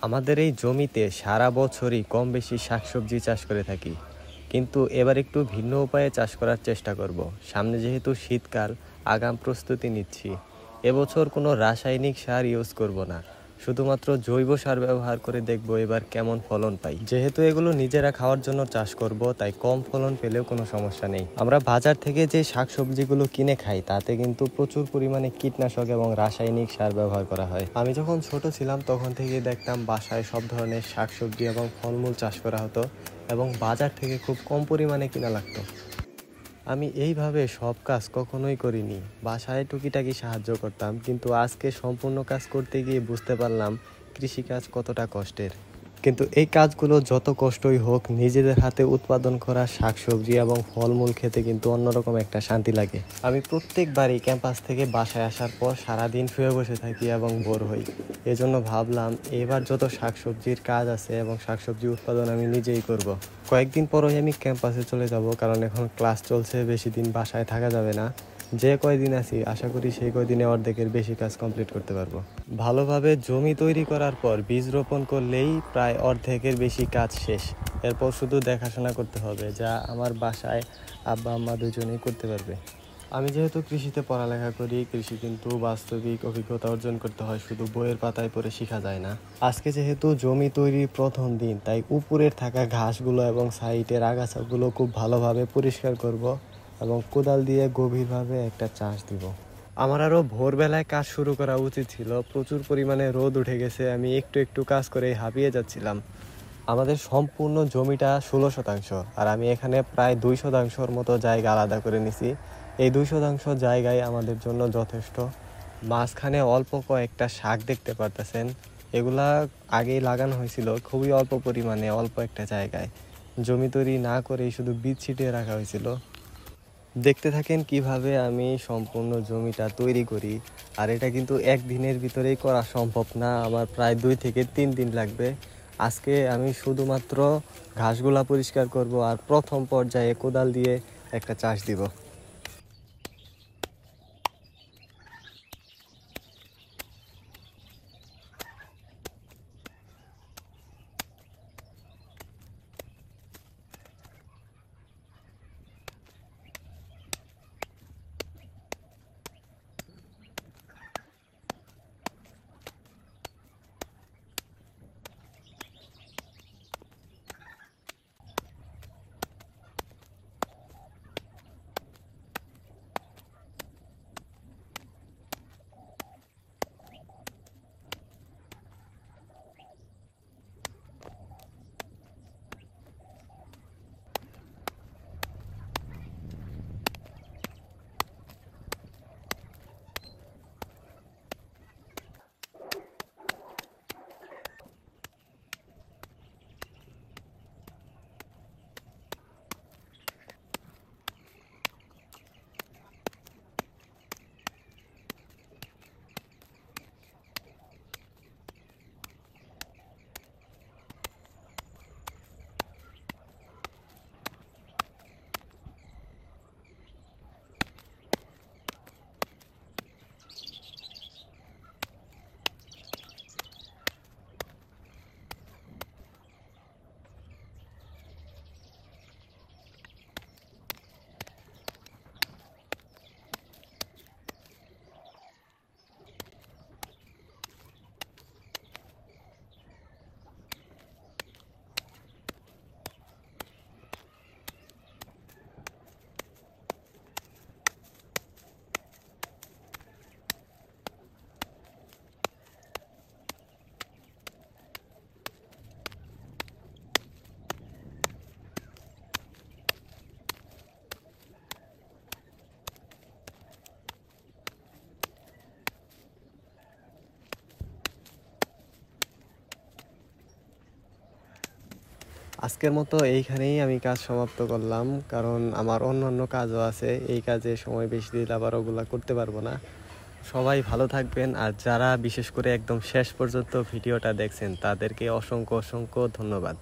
আমাদের এই জমিতে সারা বছরই কম বেশি শাকসবজি চাষ করে থাকি, কিন্তু এবার একটু ভিন্ন উপায়ে চাষ করার চেষ্টা করব। সামনে যেহেতু শীতকাল, আগাম প্রস্তুতি নিচ্ছি। এবছর কোনো রাসায়নিক সার ইউজ করব না, শুধুমাত্র জৈব সার ব্যবহার করে দেখব এবার কেমন ফলন পাই। যেহেতু এগুলো নিজেরা খাওয়ার জন্য চাষ করব, তাই কম ফলন পেলেও কোনো সমস্যা নেই। আমরা বাজার থেকে যে শাকসবজিগুলো কিনে খাই তাতে কিন্তু প্রচুর পরিমাণে কীটনাশক এবং রাসায়নিক সার ব্যবহার করা হয়। আমি যখন ছোট ছিলাম তখন থেকে দেখতাম বাসায় সব ধরনের শাকসবজি এবং ফলমূল চাষ করা হতো এবং বাজার থেকে খুব কম পরিমাণে কিনা লাগতো। আমি এইভাবে সব কাজ কখনোই করিনি, বাসায় টুকিটাকি সাহায্য করতাম, কিন্তু আজকে সম্পূর্ণ কাজ করতে গিয়ে বুঝতে পারলাম কৃষিকাজ কতটা কষ্টের। কিন্তু এই কাজগুলো যত কষ্টই হোক, নিজেদের হাতে উৎপাদন করা শাকসবজি এবং ফলমূল খেতে কিন্তু অন্যরকম একটা শান্তি লাগে। আমি প্রত্যেকবারই ক্যাম্পাস থেকে বাসায় আসার পর সারাদিন শুয়ে বসে থাকি এবং বোর হই। এজন্য ভাবলাম এবার যত শাকসবজির কাজ আছে এবং শাকসবজি উৎপাদন আমি নিজেই করব। কয়েকদিন পরই আমি ক্যাম্পাসে চলে যাব, কারণ এখন ক্লাস চলছে, বেশি দিন বাসায় থাকা যাবে না। যে কয়দিন আছি আশা করি সেই কয়দিনে অর্ধেকের বেশি কাজ কমপ্লিট করতে পারবো। ভালোভাবে জমি তৈরি করার পর বীজ রোপণ করলেই প্রায় অর্ধেকের বেশি কাজ শেষ। এরপর শুধু দেখাশোনা করতে হবে, যা আমার বাসায় আব্বা আম্মা দুজনেই করতে পারবে। আমি যেহেতু কৃষিতে পড়ালেখা করি, কৃষি কিন্তু বাস্তবিক অভিজ্ঞতা অর্জন করতে হয়, শুধু বইয়ের পাতায় পড়ে শেখা যায় না। আজকে যেহেতু জমি তৈরির প্রথম দিন, তাই উপরের থাকা ঘাসগুলো এবং সাইডের আগাছাগুলো খুব ভালোভাবে পরিষ্কার করব এবং কোদাল দিয়ে গভীরভাবে একটা চাষ দিব। আমার আরও ভোরবেলায় কাজ শুরু করা উচিত ছিল, প্রচুর পরিমাণে রোদ উঠে গেছে, আমি একটু একটু কাজ করে হাঁপিয়ে যাচ্ছিলাম। আমাদের সম্পূর্ণ জমিটা 16%, আর আমি এখানে প্রায় 200% মতো জায়গা আলাদা করে নিছি। এই 200% জায়গায় আমাদের জন্য যথেষ্ট। মাঝখানে অল্প কয়েকটা শাক দেখতে পারতেছেন, এগুলা আগেই লাগানো হয়েছিল খুবই অল্প পরিমাণে, অল্প একটা জায়গায়। জমি তৈরি না করেই শুধু বীজ ছিটিয়ে রাখা হয়েছিল। দেখতে থাকেন কিভাবে আমি সম্পূর্ণ জমিটা তৈরি করি। আর এটা কিন্তু একদিনের ভিতরেই করা সম্ভব না, আমার প্রায় 2 থেকে 3 দিন লাগবে। আজকে আমি শুধুমাত্র ঘাসগুলা পরিষ্কার করব আর প্রথম পর্যায়ে কোদাল দিয়ে একটা চাষ দিব। আজকের মতো এইখানেই আমি কাজ সমাপ্ত করলাম, কারণ আমার অন্য কাজও আছে। এই কাজে সময় বেশি দিলে আবার ওগুলা করতে পারবো না। সবাই ভালো থাকবেন, আর যারা বিশেষ করে একদম শেষ পর্যন্ত ভিডিওটা দেখছেন তাদেরকে অসংখ্য ধন্যবাদ।